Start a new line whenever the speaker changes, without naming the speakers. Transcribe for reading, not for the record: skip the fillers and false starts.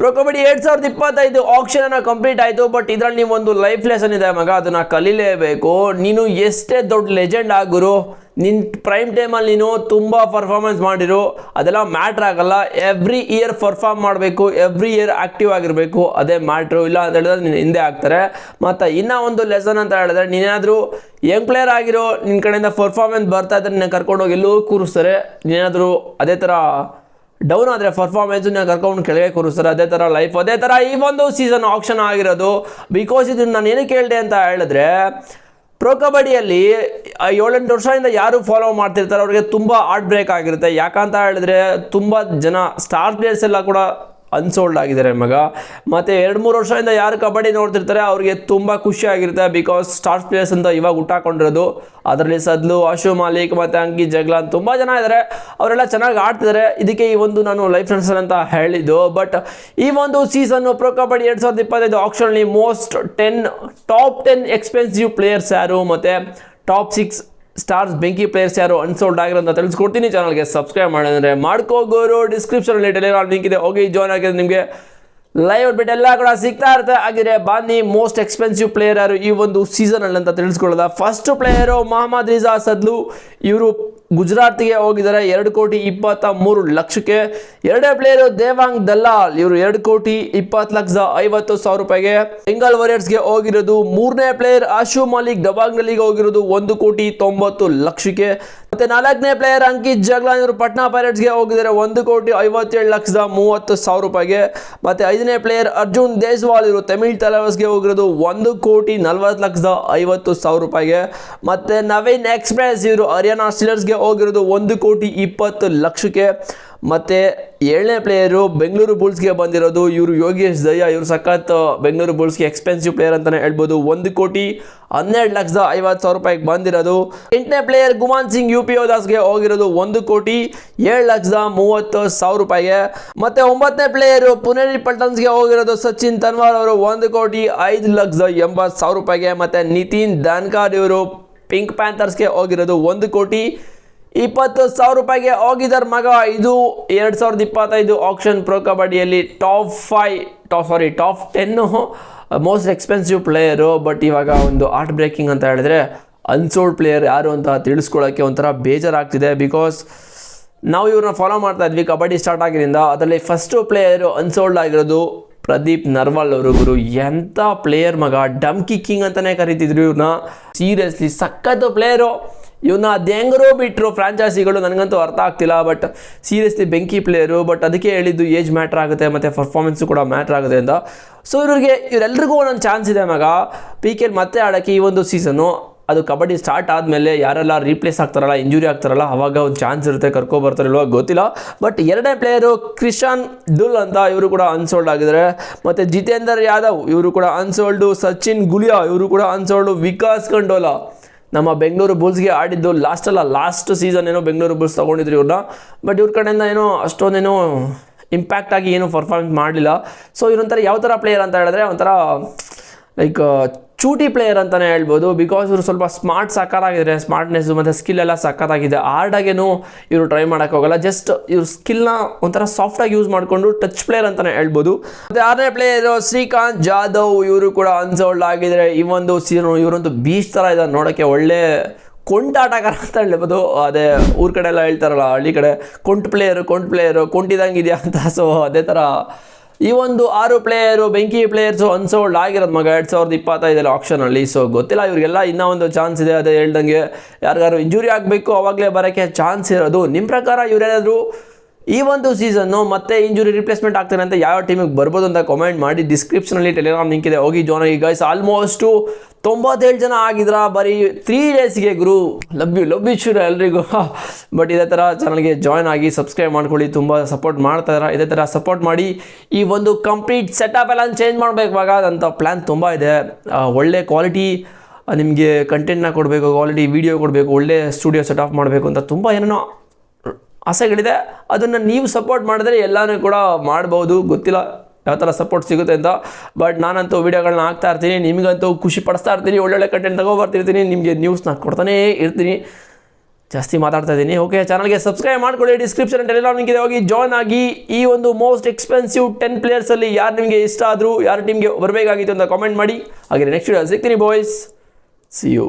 Pro kabaddi 2025 action ಅನ್ನ complete ಆಯಿತು. But ಇದರಲ್ಲಿ ಒಂದು ಲೈಫ್ ಲೆಸನ್ ಇದೆ ಮಗ, ಅದನ್ನ ಕಲೀಲೇಬೇಕು. ನೀನು ಎಷ್ಟೇ ದೊಡ್ಡ ಲೆಜೆಂಡ್ ಆಗಿರು, ನಿನ್ನ ಪ್ರೈಮ್ ಟೈಮಲ್ಲಿ ನೀನು ತುಂಬ ಪರ್ಫಾರ್ಮೆನ್ಸ್ ಮಾಡಿರು, ಅದೆಲ್ಲ ಮ್ಯಾಟ್ರ್ ಆಗಲ್ಲ. ಎವ್ರಿ ಇಯರ್ ಪರ್ಫಾರ್ಮ್ ಮಾಡಬೇಕು, ಎವ್ರಿ ಇಯರ್ ಆ್ಯಕ್ಟಿವ್ ಆಗಿರಬೇಕು, ಅದೇ ಮ್ಯಾಟ್ರು. ಇಲ್ಲ ಅಂತ ಹೇಳಿದ್ರೆ ನೀನು ಹಿಂದೆ ಆಗ್ತಾರೆ. ಮತ್ತು ಇನ್ನೂ ಒಂದು ಲೆಸನ್ ಅಂತ ಹೇಳಿದ್ರೆ, ನೀನೇನಾದರೂ ಯಂಗ್ ಪ್ಲೇಯರ್ ಆಗಿರೋ, ನಿನ್ನ ಕಡೆಯಿಂದ ಪರ್ಫಾರ್ಮೆನ್ಸ್ ಬರ್ತಾ ಇದ್ರೆ ನಿನ್ನ ಕರ್ಕೊಂಡೋಗಿ ಎಲ್ಲೂ ಕೂರಿಸ್ತಾರೆ. ನೀನೇನಾದರೂ ಅದೇ ಥರ ಡೌನ್ ಆದರೆ ಪರ್ಫಾರ್ಮೆನ್ಸು ನೀವು ಕರ್ಕೊಂಡು ಕೆಳಗೆ ಕೂರಿಸ್ತಾರೆ. ಅದೇ ಥರ ಲೈಫ್, ಅದೇ ಥರ ಈ ಒಂದು ಸೀಸನ್ ಆಕ್ಷನ್ ಆಗಿರೋದು. ಬಿಕಾಸ್ ಇದನ್ನು ನಾನು ಏನಕ್ಕೆ ಹೇಳಿದೆ ಅಂತ ಹೇಳಿದ್ರೆ, ಪ್ರೊ ಕಬಡ್ಡಿಯಲ್ಲಿ 7-8 ವರ್ಷದಿಂದ ಯಾರು ಫಾಲೋ ಮಾಡ್ತಿರ್ತಾರೆ ಅವ್ರಿಗೆ ತುಂಬ ಹಾರ್ಟ್ ಬ್ರೇಕ್ ಆಗಿರುತ್ತೆ. ಯಾಕಂತ ಹೇಳಿದ್ರೆ ತುಂಬ ಜನ ಸ್ಟಾರ್ ಪ್ಲೇಯರ್ಸ್ ಎಲ್ಲ ಕೂಡ ಅನ್ಸೋಲ್ಡ್ ಆಗಿದ್ದಾರೆ ಮಗ. ಮತ್ತು 2-3 ವರ್ಷದಿಂದ ಯಾರು ಕಬಡ್ಡಿ ನೋಡ್ತಿರ್ತಾರೆ ಅವ್ರಿಗೆ ತುಂಬ ಖುಷಿ ಆಗಿರುತ್ತೆ. ಬಿಕಾಸ್ ಸ್ಟಾರ್ ಪ್ಲೇಯರ್ಸ್ ಅಂತ ಇವಾಗ ಹುಟ್ಟಾಕೊಂಡಿರೋದು. ಅದರಲ್ಲಿ ಸದ್ಲು, ಆಶು ಮಾಲಿಕ್ ಮತ್ತು ಅಂಕಿ ಜಗ್ಲಾನ್ ತುಂಬ ಜನ ಇದ್ದಾರೆ, ಅವರೆಲ್ಲ ಚೆನ್ನಾಗಿ ಆಡ್ತಿದ್ದಾರೆ. ಇದಕ್ಕೆ ಈ ಒಂದು ನಾನು ಲೈಫ್ ಲೆಸನ್ ಅಂತ ಹೇಳಿದ್ದು. ಬಟ್ ಈ ಒಂದು ಸೀಸನ್ನು ಪ್ರೊ ಕಬಡ್ಡಿ 2025 ಆಕ್ಷನಲ್ಲಿ ಟಾಪ್ 10 ಎಕ್ಸ್ಪೆನ್ಸಿವ್ ಪ್ಲೇಯರ್ಸ್ ಯಾರು ಮತ್ತು ಟಾಪ್ 6 ಸ್ಟಾರ್ಸ್ ಬೆಂಕಿ ಪ್ಲೇಯರ್ಸ್ ಯಾರು ಅನ್ಸೋಲ್ಡ್ ಆಗಿರೋ ಅಂತ ತಿಳಿಸ್ಕೊಡ್ತೀನಿ. ಚಾನಲ್ಗೆ ಸಬ್ಸ್ಕ್ರೈಬ್ ಮಾಡಿದ್ರೆ ಮಾಡ್ಕೋಗೋರು. ಡಿಸ್ಕ್ರಿಪ್ಷನಲ್ಲಿ ಟೆಲಿಗ್ರಾಮ್ ಲಿಂಕ್ ಇದೆ, ಹೋಗಿ ಜಾಯ್ನ್ ಆಗಿದ್ರೆ ನಿಮಗೆ ಲೈವ್ ಅಪ್ಡೇಟ್ ಎಲ್ಲ ಕೂಡ ಸಿಗ್ತಾ ಇರುತ್ತೆ. ಹಾಗಿದ್ರೆ ಬನ್ನಿ, ಮೋಸ್ಟ್ ಎಕ್ಸ್ಪೆನ್ಸಿವ್ ಪ್ಲೇಯರ್ ಯಾರು ಈ ಒಂದು ಸೀಸನಲ್ಲಿ ಅಂತ ತಿಳಿಸ್ಕೊಳ್ಳೋದ. First player Mohammad Reza Shadloo. ಇವರು ಗುಜರಾತ್ಗೆ ಹೋಗಿದ್ದಾರೆ 2,23,00,000ಕ್ಕೆ. ಎರಡನೇ ಪ್ಲೇಯರು ದೇವಾಂಗ್ ದಲ್ಲಾಲ್, ಇವರು 2,20,50,000 ರೂಪಾಯಿಗೆ ಬೆಂಗಾಲ್ ವಾರಿಯರ್ಸ್ಗೆ ಹೋಗಿರೋದು. ಮೂರನೇ ಪ್ಲೇಯರ್ ಆಶು ಮಾಲಿಕ್ ದಬಾಂಗ್ನಲ್ಲಿಗೆ ಹೋಗಿರೋದು 1,90,00,000ಕ್ಕೆ. ಮತ್ತೆ ನಾಲ್ಕನೇ ಪ್ಲೇಯರ್ ಅಂಕಿತ್ ಜಗ್ಲಾನ್, ಇವರು ಪಟ್ನಾ ಪೈರೇಟ್ಸ್ಗೆ ಹೋಗಿದ್ದಾರೆ 1,57,30,000 ರೂಪಾಯಿಗೆ. ಮತ್ತೆ ಐದನೇ ಪ್ಲೇಯರ್ ಅರ್ಜುನ್ ದೇಸ್ವಾಲ್, ಇವರು ತಮಿಳ್ ತಲವರ್ಸ್ಗೆ ಹೋಗಿರೋದು 1,40,50,000 ರೂಪಾಯಿಗೆ. ಮತ್ತೆ ನವೀನ್ ಎಕ್ಸ್ಪ್ರೆಸ್, ಇವರು ಹರಿಯಾಣ ಸ್ಟೀಲರ್ಸ್ಗೆ ಹೋಗಿರೋದು 1,20,00,000ಕ್ಕೆ. ಮತ್ತು ಏಳನೇ ಪ್ಲೇಯರು ಬೆಂಗಳೂರು ಬುಲ್ಸ್ಗೆ ಬಂದಿರೋದು ಇವರು ಯೋಗೇಶ್ ದಯ್ಯ, ಇವರು ಸಖತ್ ಬೆಂಗಳೂರು ಬುಲ್ಸ್ಗೆ ಎಕ್ಸ್ಪೆನ್ಸಿವ್ ಪ್ಲೇಯರ್ ಅಂತಲೇ ಹೇಳ್ಬೋದು. 1,12,50,000 ರೂಪಾಯಿಗೆ ಬಂದಿರೋದು. ಎಂಟನೇ ಪ್ಲೇಯರ್ ಗುಮಾನ್ ಸಿಂಗ್ UP ಯೋಧಾಸ್ಗೆ ಹೋಗಿರೋದು 1,07,30,000 ರೂಪಾಯಿಗೆ. ಮತ್ತು ಒಂಬತ್ತನೇ ಪ್ಲೇಯರು ಪುನೇರಿ ಪಲ್ಟನ್ಸ್ಗೆ ಹೋಗಿರೋದು ಸಚಿನ್ ತನ್ವಾರ್, ಅವರು 1,05,80,000 ರೂಪಾಯಿಗೆ. ಮತ್ತು ನಿತಿನ್ ದಾನ್ಕಾರ್, ಇವರು ಪಿಂಕ್ ಪ್ಯಾಂಥರ್ಸ್ಗೆ ಹೋಗಿರೋದು 1,20,00,000 ರೂಪಾಯಿಗೆ ಹೋಗಿದ್ದಾರೆ ಮಗ. ಇದು 2025 ಆಕ್ಷನ್ ಪ್ರೊ ಕಬಡ್ಡಿಯಲ್ಲಿ top 10 most expensive player. But ಇವಾಗ ಒಂದು ಹಾರ್ಟ್ ಬ್ರೇಕಿಂಗ್ ಅಂತ ಹೇಳಿದ್ರೆ, ಅನ್ಸೋಲ್ಡ್ ಪ್ಲೇಯರ್ ಯಾರು ಅಂತ ತಿಳಿಸ್ಕೊಳ್ಳೋಕ್ಕೆ ಒಂಥರ ಬೇಜಾರಾಗ್ತಿದೆ. ಬಿಕಾಸ್ ನಾವು ಇವ್ರನ್ನ ಫಾಲೋ ಮಾಡ್ತಾ ಇದ್ವಿ ಕಬಡ್ಡಿ ಸ್ಟಾರ್ಟ್ ಆಗಿದ್ದರಿಂದ. ಅದರಲ್ಲಿ ಫಸ್ಟು ಪ್ಲೇಯರು ಅನ್ಸೋಲ್ಡ್ ಆಗಿರೋದು ಪ್ರದೀಪ್ ನರ್ವಾಲ್ ಅವರು. ಗುರು ಎಂಥ ಪ್ಲೇಯರ್ ಮಗ, ಡಮ್ ಕಿಕ್ಕಿಂಗ್ ಅಂತಲೇ ಕರಿತಿದ್ರು ಇವ್ರನ್ನ. ಸೀರಿಯಸ್ಲಿ ಸಖತ್ತು ಪ್ಲೇಯರು. ಇವನ್ನ ಅದು ಹೆಂಗರೂ ಬಿಟ್ಟರು ಫ್ರಾಂಚೈಸಿಗಳು, ನನಗಂತೂ ಅರ್ಥ ಆಗ್ತಿಲ್ಲ. ಬಟ್ ಸೀರಿಯಸ್ಲಿ ಬೆಂಕಿ ಪ್ಲೇಯರು. ಬಟ್ ಅದಕ್ಕೆ ಹೇಳಿದ್ದು ಏಜ್ ಮ್ಯಾಟ್ರ್ ಆಗುತ್ತೆ ಮತ್ತು ಪರ್ಫಾರ್ಮೆನ್ಸು ಕೂಡ ಮ್ಯಾಟ್ರ್ ಆಗುತ್ತೆ ಅಂತ. ಸೊ ಇವರೆಲ್ಲರಿಗೂ ಒಂದೊಂದು ಚಾನ್ಸ್ ಇದೆ ಮಗ PK ಮತ್ತೆ ಆಡೋಕ್ಕೆ ಈ ಒಂದು ಸೀಸನ್ನು. ಅದು ಕಬಡ್ಡಿ ಸ್ಟಾರ್ಟ್ ಆದಮೇಲೆ ಯಾರೆಲ್ಲ ರೀಪ್ಲೇಸ್ ಆಗ್ತಾರಲ್ಲ, ಇಂಜುರಿ ಆಗ್ತಾರಲ್ಲ, ಅವಾಗ ಒಂದು ಚಾನ್ಸ್ ಇರುತ್ತೆ, ಕರ್ಕೊಬರ್ತಾರಿಲ್ವ ಗೊತ್ತಿಲ್ಲ. ಬಟ್ ಎರಡನೇ ಪ್ಲೇಯರು ಕ್ರಿಶಾನ್ ಡುಲ್ ಅಂತ, ಇವರು ಕೂಡ ಅನ್ಸೋಲ್ಡ್ ಆಗಿದ್ದಾರೆ. ಮತ್ತು ಜಿತೇಂದರ್ ಯಾದವ್, ಇವರು ಕೂಡ ಅನ್ಸೋಲ್ಡು. ಸಚಿನ್ ಗುಲಿಯಾ, ಇವರು ಕೂಡ ಅನ್ಸೋಲ್ಡು. ವಿಕಾಸ್ ಕಂಡೋಲಾ, ನಮ್ಮ ಬೆಂಗಳೂರು ಬುಲ್ಸ್ಗೆ ಆಡಿದ್ದು ಲಾಸ್ಟ್ ಸೀಸನ್ ಏನೋ ಬೆಂಗಳೂರು ಬುಲ್ಸ್ ತೊಗೊಂಡಿದ್ರು ಇವ್ರನ್ನ. ಬಟ್ ಇವ್ರ ಕಡೆಯಿಂದ ಏನೋ ಅಷ್ಟೊಂದೇನೋ ಇಂಪ್ಯಾಕ್ಟ್ ಆಗಿ ಏನೂ ಪರ್ಫಾರ್ಮೆನ್ಸ್ ಮಾಡಲಿಲ್ಲ. ಸೊ ಇವರೊಂಥರ ಯಾವ ಥರ ಪ್ಲೇಯರ್ ಅಂತ ಹೇಳಿದ್ರೆ, ಒಂಥರ ಲೈಕ್ ಚೂಟಿ ಪ್ಲೇಯರ್ ಅಂತಲೇ ಹೇಳ್ಬೋದು. ಬಿಕಾಸ್ ಇವರು ಸ್ವಲ್ಪ ಸಕ್ಕತ್ತಾಗಿದ್ದಾರೆ, ಸ್ಮಾರ್ಟ್ನೆಸ್ಸು ಮತ್ತು ಸ್ಕಿಲ್ ಎಲ್ಲ ಸಕ್ಕತ್ತಾಗಿದೆ. ಹಾರ್ಡಾಗೇನು ಇವರು ಟ್ರೈ ಮಾಡೋಕ್ಕೋಗಲ್ಲ, ಜಸ್ಟ್ ಇವ್ರ ಸ್ಕಿಲ್ನ ಒಂಥರ ಸಾಫ್ಟಾಗಿ ಯೂಸ್ ಮಾಡಿಕೊಂಡು ಟಚ್ ಪ್ಲೇಯರ್ ಅಂತಲೇ ಹೇಳ್ಬೋದು. ಮತ್ತು ಆರನೇ ಪ್ಲೇಯರು ಶ್ರೀಕಾಂತ್ ಜಾಧವ್, ಇವರು ಕೂಡ ಅನ್ಸೋಲ್ಡ್ ಆಗಿದ್ದಾರೆ ಈ ಒಂದು ಸೀಸನ್. ಇವರಂತೂ ಬೀಚ್ ಥರ ಇದ್ದಾರೆ ನೋಡೋಕ್ಕೆ, ಒಳ್ಳೆ ಕೊಂಟಾಟಗಾರ ಅಂತ ಹೇಳ್ಬೋದು. ಅದೇ ಊರ ಕಡೆ ಎಲ್ಲ ಹೇಳ್ತಾರಲ್ಲ, ಹಳ್ಳಿ ಕಡೆ ಕೊಂಟು ಪ್ಲೇಯರು ಕೊಂಟಿದಂಗೆ ಇದೆಯಾ ಅಂತ. ಸೊ ಅದೇ ಥರ ಈ ಒಂದು 6 ಪ್ಲೇಯರು ಬೆಂಕಿ ಪ್ಲೇಯರ್ಸು ಅನ್ಸೋಲ್ಡ್ ಆಗಿರೋದು ಮಗ 2025 ಆಕ್ಷನಲ್ಲಿ. ಸೊ ಗೊತ್ತಿಲ್ಲ, ಇವರಿಗೆಲ್ಲ ಇನ್ನೂ ಒಂದು ಚಾನ್ಸ್ ಇದೆ. ಅದೇ ಹೇಳ್ದಂಗೆ ಯಾರಿಗಾರು ಇಂಜುರಿ ಆಗಬೇಕು, ಅವಾಗಲೇ ಬರೋಕ್ಕೆ ಚಾನ್ಸ್ ಇರೋದು. ನಿಮ್ಮ ಪ್ರಕಾರ ಇವರೇನಾದರೂ ಈ ಒಂದು ಸೀಸನ್ನು ಮತ್ತೆ ಇಂಜುರಿ ರಿಪ್ಲೇಸ್ಮೆಂಟ್ ಆಗ್ತಾರೆ ಅಂತ ಯಾವ ಟೀಮಿಗೆ ಬರ್ಬೋದು ಅಂತ ಕಾಮೆಂಟ್ ಮಾಡಿ. ಡಿಸ್ಕ್ರಿಪ್ಷನಲ್ಲಿ ಟೆಲಿಗ್ರಾಮ್ ಲಿಂಕ್ ಇದೆ, ಹೋಗಿ ಜಾಯ್ನ್ ಆಗಿ ಗೈಸ್. ಆಲ್ಮೋಸ್ಟು 97 ಜನ ಆಗಿದ್ರ ಬರೀ 3 ಡೇಸ್ಗೆ. ಗುರು ಲವ್ ಯು ಶೂರ್ ಎಲ್ರಿಗೂ. ಬಟ್ ಇದೇ ಥರ ಚಾನಲ್ಗೆ ಜಾಯ್ನ್ ಆಗಿ ಸಬ್ಸ್ಕ್ರೈಬ್ ಮಾಡ್ಕೊಳ್ಳಿ, ತುಂಬ ಸಪೋರ್ಟ್ ಮಾಡ್ತಾಯಿದ್ದಾರೆ. ಇದೇ ಥರ ಸಪೋರ್ಟ್ ಮಾಡಿ ಈ ಒಂದು ಕಂಪ್ಲೀಟ್ ಸೆಟಪ್ ಎಲ್ಲ ಚೇಂಜ್ ಮಾಡಬೇಕಾದಂಥ ಪ್ಲ್ಯಾನ್ ತುಂಬ ಇದೆ. ಒಳ್ಳೆ ಕ್ವಾಲಿಟಿ ನಿಮಗೆ ಕಂಟೆಂಟ್ನ ಕೊಡಬೇಕು, ಕ್ವಾಲಿಟಿ ವೀಡಿಯೋ ಕೊಡಬೇಕು, ಒಳ್ಳೆ ಸ್ಟುಡಿಯೋ ಸೆಟಪ್ ಮಾಡಬೇಕು ಅಂತ ತುಂಬ ಏನೇನೋ ಆಸೆಗಳಿದೆ. ಅದನ್ನು ನೀವು ಸಪೋರ್ಟ್ ಮಾಡಿದ್ರೆ ಎಲ್ಲನೂ ಕೂಡ ಮಾಡ್ಬೋದು. ಗೊತ್ತಿಲ್ಲ ಯಾವ ಥರ ಸಪೋರ್ಟ್ ಸಿಗುತ್ತೆ ಅಂತ. ಬಟ್ ನಾನಂತೂ ವೀಡಿಯೋಗಳನ್ನ ಹಾಕ್ತಾ ಇರ್ತೀನಿ, ನಿಮಗಂತೂ ಖುಷಿ ಪಡಿಸ್ತಾ ಇರ್ತೀನಿ, ಒಳ್ಳೊಳ್ಳೆ ಕಂಟೆಂಟ್ ತೊಗೊಬರ್ತಿರ್ತೀನಿ, ನಿಮಗೆ ನ್ಯೂಸ್ನ ಕೊಡ್ತಾನೇ ಇರ್ತೀನಿ. ಜಾಸ್ತಿ ಮಾತಾಡ್ತಾ ಇದ್ದೀನಿ. ಓಕೆ, ಚಾನಲ್ಗೆ ಸಬ್ಸ್ಕ್ರೈಬ್ ಮಾಡ್ಕೊಳ್ಳಿ, ಡಿಸ್ಕ್ರಿಪ್ಷನ್ ಟೆಲಿಗ್ರಾಮ್ ಲಿಂಕ್ ಇದೆ, ಹೋಗಿ ಜಾಯ್ನ್ ಆಗಿ. ಈ ಒಂದು ಮೋಸ್ಟ್ ಎಕ್ಸ್ಪೆನ್ಸಿವ್ 10 ಪ್ಲೇಯರ್ಸಲ್ಲಿ ಯಾರು ನಿಮಗೆ ಇಷ್ಟ ಆದರೂ, ಯಾರು ಟೀಮ್ಗೆ ಬರಬೇಕಾಗಿತ್ತು ಅಂತ ಕಾಮೆಂಟ್ ಮಾಡಿ. ಹಾಗೆ ನೆಕ್ಸ್ಟ್ ವಿಡಿಯೋ ಸಿಗ್ತೀನಿ ಬಾಯ್ಸ್, ಸಿ ಯು.